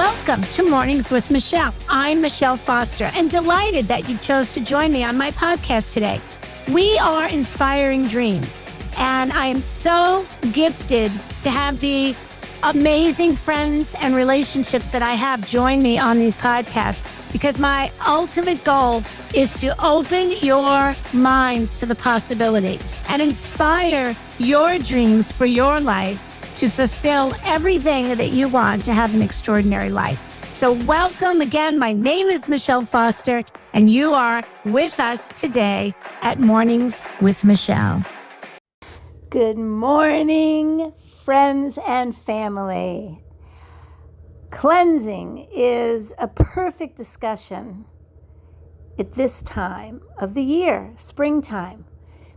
Welcome to Mornings with Michelle. I'm Michelle Foster and delighted that you chose to join me on my podcast today. We are inspiring dreams, and I am so gifted to have the amazing friends and relationships that I have join me on these podcasts, because my ultimate goal is to open your minds to the possibilities and inspire your dreams for your life to fulfill everything that you want to have an extraordinary life. So welcome again. My name is Michelle Foster, and you are with us today at Mornings with Michelle. Good morning, friends and family. Cleansing is a perfect discussion at this time of the year, springtime,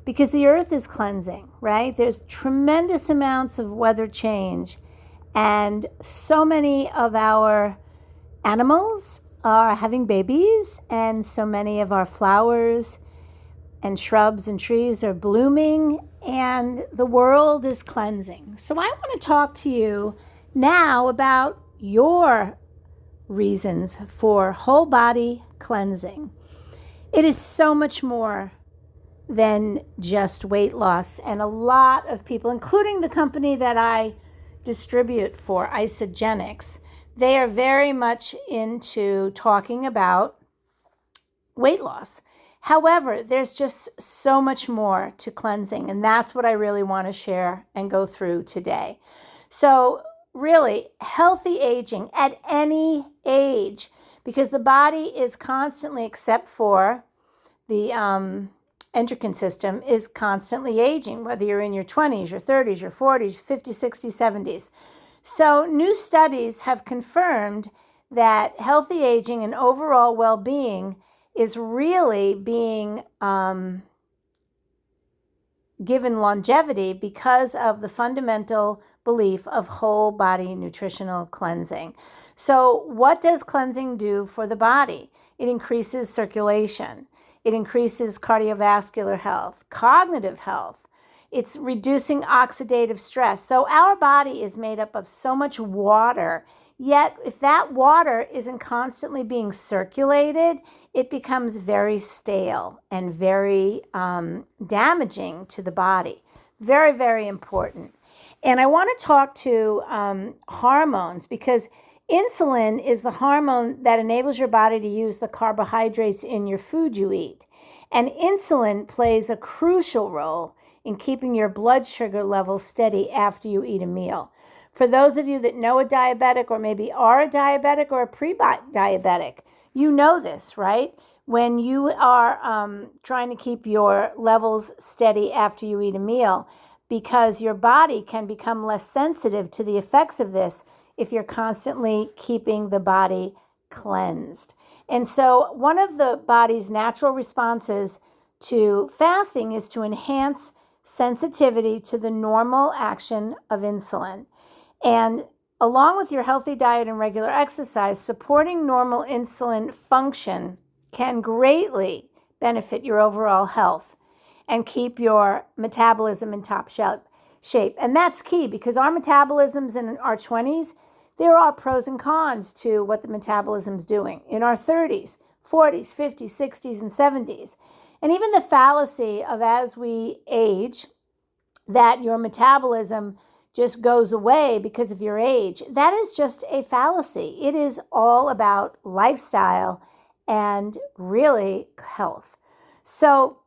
because the earth is cleansing, right? There's tremendous amounts of weather change, and so many of our animals are having babies, and so many of our flowers and shrubs and trees are blooming, and the world is cleansing. So I want to talk to you now about your reasons for whole body cleansing. It is so much more than just weight loss. And a lot of people, including the company that I distribute for, Isagenix, they are very much into talking about weight loss. However, there's just so much more to cleansing, and that's what I really want to share and go through today. So really, healthy aging at any age, because the body is constantly, except for the endocrine system, is constantly aging, whether you're in your 20s, your 30s, your 40s, 50s, 60s, 70s. So new studies have confirmed that healthy aging and overall well-being is really being given longevity because of the fundamental belief of whole body nutritional cleansing. So what does cleansing do for the body? It increases circulation. It increases cardiovascular health, cognitive health. It's reducing oxidative stress. So our body is made up of so much water, yet if that water isn't constantly being circulated, it becomes very stale and very damaging to the body. Very, very important. And I want to talk to hormones, because insulin is the hormone that enables your body to use the carbohydrates in your food you eat. And insulin plays a crucial role in keeping your blood sugar level steady after you eat a meal. For those of you that know a diabetic, or maybe are a diabetic or a pre-diabetic, you know this, right? When you are trying to keep your levels steady after you eat a meal, because your body can become less sensitive to the effects of this if you're constantly keeping the body cleansed. And so one of the body's natural responses to fasting is to enhance sensitivity to the normal action of insulin. And along with your healthy diet and regular exercise, supporting normal insulin function can greatly benefit your overall health and keep your metabolism in top shape. And that's key, because our metabolisms in our 20s, there are pros and cons to what the metabolism's doing in our 30s, 40s, 50s, 60s, and 70s. And even the fallacy of, as we age, that your metabolism just goes away because of your age, that is just a fallacy. It is all about lifestyle and really health. So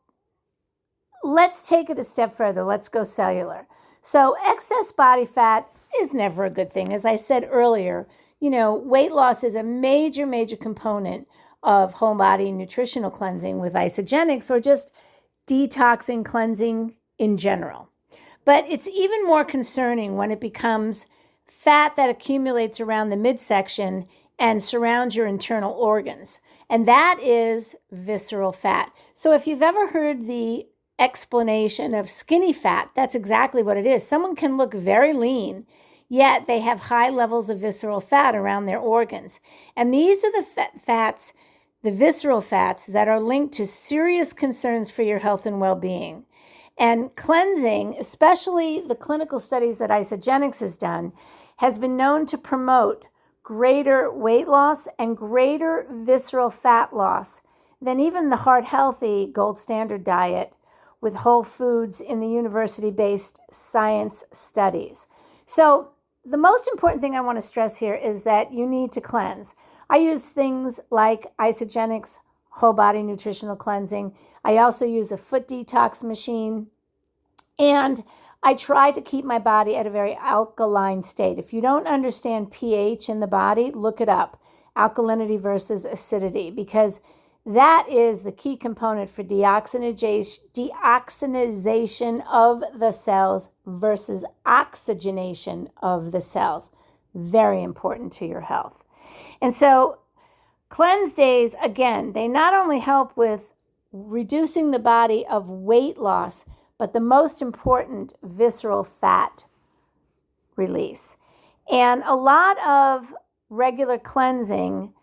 let's take it a step further. Let's go cellular. So excess body fat is never a good thing. As I said earlier, weight loss is a major, major component of whole body nutritional cleansing with Isagenix, or just detoxing, cleansing in general. But it's even more concerning when it becomes fat that accumulates around the midsection and surrounds your internal organs. And that is visceral fat. So if you've ever heard the explanation of skinny fat, that's exactly what it is. Someone can look very lean, yet they have high levels of visceral fat around their organs. And these are the fats, the visceral fats, that are linked to serious concerns for your health and well-being. And cleansing, especially the clinical studies that Isagenix has done, has been known to promote greater weight loss and greater visceral fat loss than even the heart healthy gold standard diet with whole foods in the university-based science studies. So the most important thing I want to stress here is that you need to cleanse. I use things like Isagenix whole body nutritional cleansing. I also use a foot detox machine, and I try to keep my body at a very alkaline state. If you don't understand pH in the body, look it up. Alkalinity versus acidity, because that is the key component for deoxygenation of the cells versus oxygenation of the cells. Very important to your health. And so cleanse days, again, they not only help with reducing the body of weight loss, but the most important, visceral fat release. And a lot of regular cleansing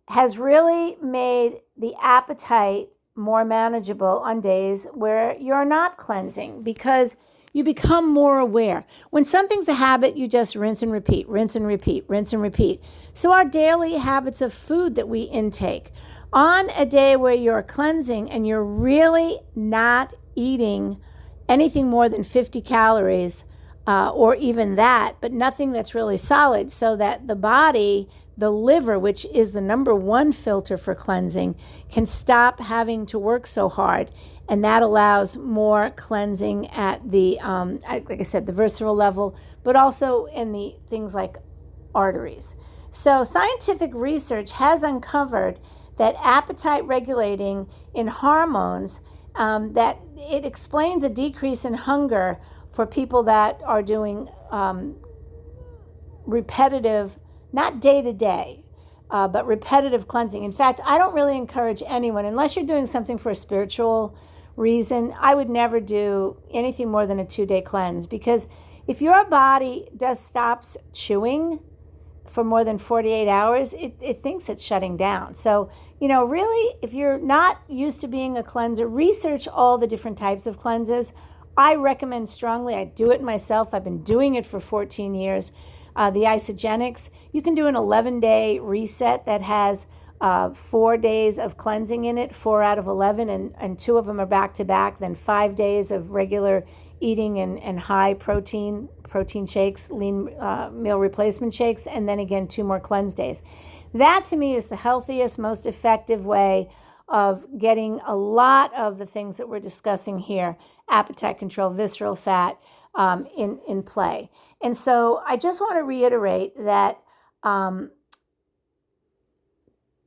has really made the appetite more manageable on days where you're not cleansing, because you become more aware. When something's a habit, you just rinse and repeat, rinse and repeat, rinse and repeat. So our daily habits of food that we intake, on a day where you're cleansing and you're really not eating anything more than 50 calories, or even that, but nothing that's really solid, so that the body, the liver, which is the number one filter for cleansing, can stop having to work so hard. And that allows more cleansing at the, like I said, the visceral level, but also in the things like arteries. So scientific research has uncovered that appetite regulating in hormones, that it explains a decrease in hunger for people that are doing repetitive, not day-to-day, but repetitive cleansing. In fact, I don't really encourage anyone, unless you're doing something for a spiritual reason, I would never do anything more than a 2-day cleanse, because if your body just stops chewing for more than 48 hours, it thinks it's shutting down. So, really, if you're not used to being a cleanser, research all the different types of cleanses. I recommend strongly, I do it myself. I've been doing it for 14 years. The Isagenix, you can do an 11-day reset that has 4 days of cleansing in it, 4 out of 11, and 2 of them are back-to-back, then 5 days of regular eating and high protein shakes, lean meal replacement shakes, and then again 2 more cleanse days. That to me is the healthiest, most effective way of getting a lot of the things that we're discussing here, appetite control, visceral fat, in play. And so I just want to reiterate that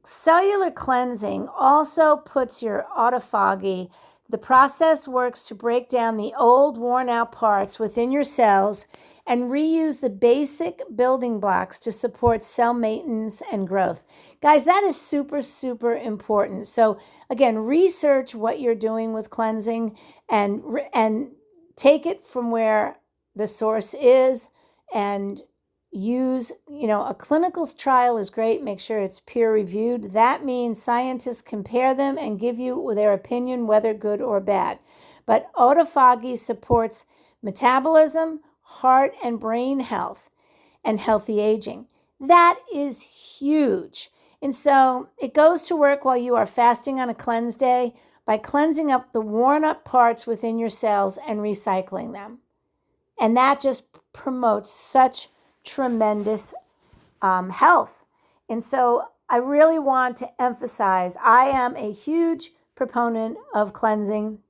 cellular cleansing also puts your autophagy. The process works to break down the old, worn-out parts within your cells and reuse the basic building blocks to support cell maintenance and growth. Guys, that is super, super important. So again, research what you're doing with cleansing and take it from where the source is, and use, a clinical trial is great. Make sure it's peer reviewed. That means scientists compare them and give you their opinion, whether good or bad. But autophagy supports metabolism, heart and brain health, and healthy aging. That is huge. And so it goes to work while you are fasting on a cleanse day by cleansing up the worn up parts within your cells and recycling them. And that just promotes such tremendous health. And so I really want to emphasize, I am a huge proponent of cleansing,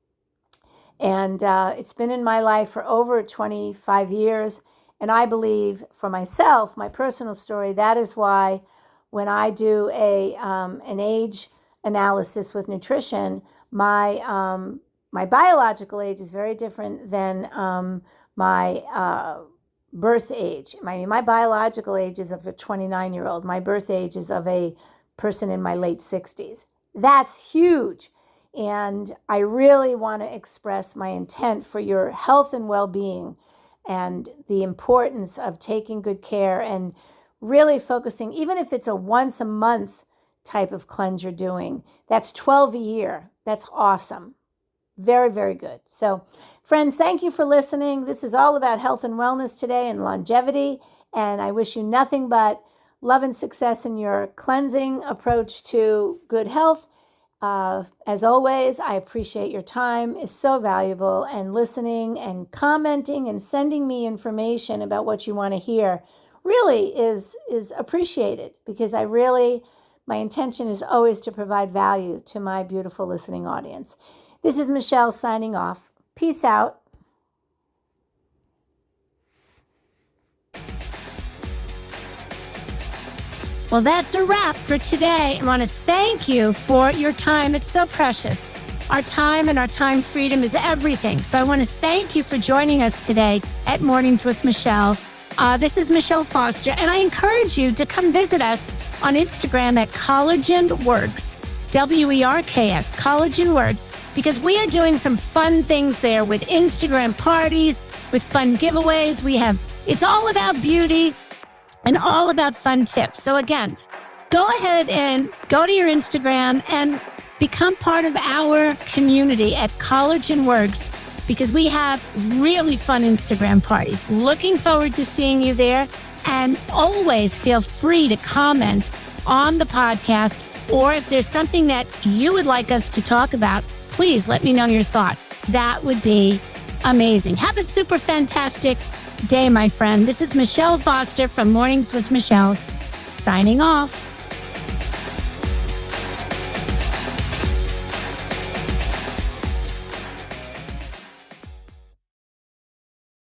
and it's been in my life for over 25 years. And I believe for myself, my personal story, that is why when I do an age analysis with nutrition, my biological age is very different than my birth age. My biological age is of a 29-year-old. My birth age is of a person in my late 60s. That's huge. And I really want to express my intent for your health and well-being, and the importance of taking good care and really focusing, even if it's a once a month type of cleanse you're doing, that's 12 a year. That's awesome. Very, very good. So, friends, thank you for listening. This is all about health and wellness today and longevity, and I wish you nothing but love and success in your cleansing approach to good health. As always, I appreciate your time. It's so valuable, and listening and commenting and sending me information about what you want to hear really is appreciated, because my intention is always to provide value to my beautiful listening audience. This is Michelle signing off. Peace out. Well, that's a wrap for today. I want to thank you for your time. It's so precious. Our time and our time freedom is everything. So I want to thank you for joining us today at Mornings with Michelle. This is Michelle Foster, and I encourage you to come visit us on Instagram at Collagen Works, WERKS, Collagen Works, because we are doing some fun things there with Instagram parties, with fun giveaways. It's all about beauty and all about fun tips. So again, go ahead and go to your Instagram and become part of our community at Collagen Works, because we have really fun Instagram parties. Looking forward to seeing you there. And always feel free to comment on the podcast, or if there's something that you would like us to talk about, please let me know your thoughts. That would be amazing. Have a super fantastic day, my friend. This is Michelle Foster from Mornings with Michelle, signing off.